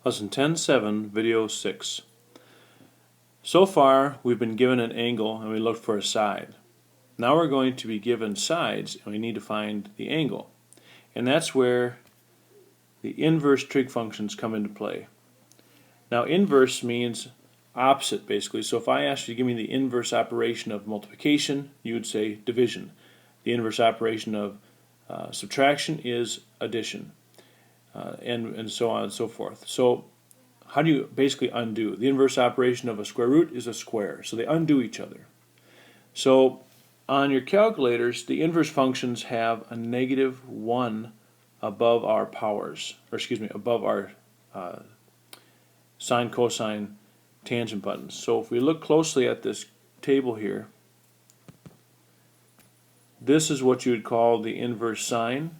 Lesson 10.7, Video 6. So far, we've been given an angle and we looked for a side. Now we're going to be given sides and we need to find the angle. And that's where the inverse trig functions come into play. Now inverse means opposite, basically. So if I asked you to give me the inverse operation of multiplication, you would say division. The inverse operation of subtraction is addition. And so on and so forth. So how do you basically undo? The inverse operation of a square root is a square, so they undo each other. So on your calculators, the inverse functions have a -1 above our powers, or excuse me, above our sine, cosine, tangent buttons. So if we look closely at this table here, this is what you would call the inverse sine.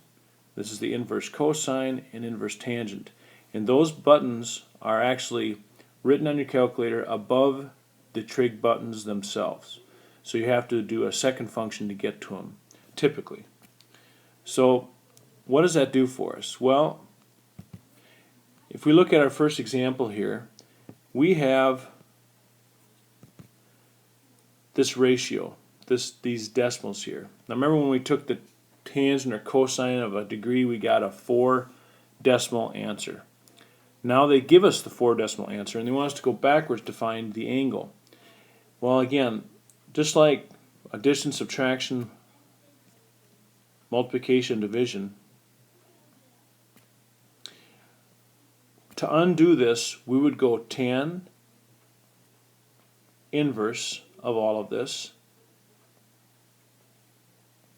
This is the inverse cosine and inverse tangent. And those buttons are actually written on your calculator above the trig buttons themselves. So you have to do a second function to get to them, typically. So what does that do for us? Well, if we look at our first example here, we have this ratio, these decimals here. Now remember when we took the tangent or cosine of a degree, we got a 4 decimal answer. Now they give us the 4 decimal answer and they want us to go backwards to find the angle. Well, again, just like addition, subtraction, multiplication, division, to undo this we would go tan inverse of all of this,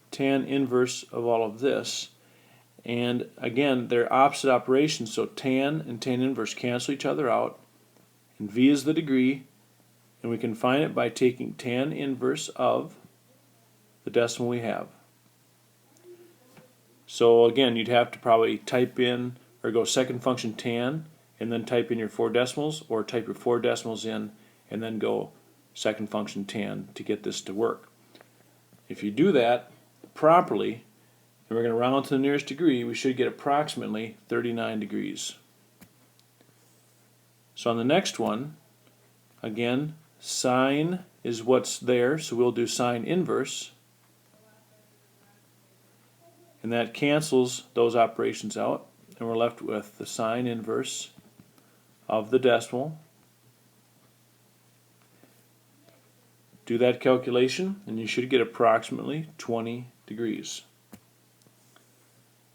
tan inverse of all of this, and again they're opposite operations, so tan and tan inverse cancel each other out, and v is the degree, and we can find it by taking tan inverse of the decimal we have. So again, you'd have to probably type in or go second function tan and then type in your 4 decimals, or type your 4 decimals in and then go second function tan to get this to work. If you do that properly, and we're going to round to the nearest degree, we should get approximately 39 degrees. So on the next one, again, sine is what's there, so we'll do sine inverse, and that cancels those operations out, and we're left with the sine inverse of the decimal. Do that calculation and you should get approximately 20 degrees.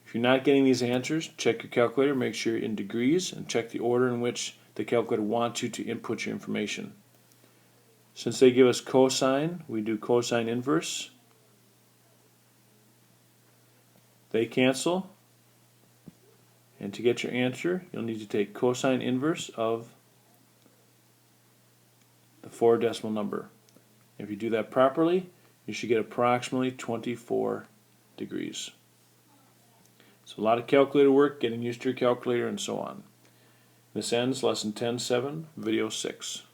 If you're not getting these answers, check your calculator, make sure you're in degrees, and check the order in which the calculator wants you to input your information. Since they give us cosine, we do cosine inverse. They cancel, and to get your answer you'll need to take cosine inverse of the 4 decimal number. If you do that properly, you should get approximately 24 degrees. So a lot of calculator work, getting used to your calculator, and so on. This ends Lesson 10.7, Video 6.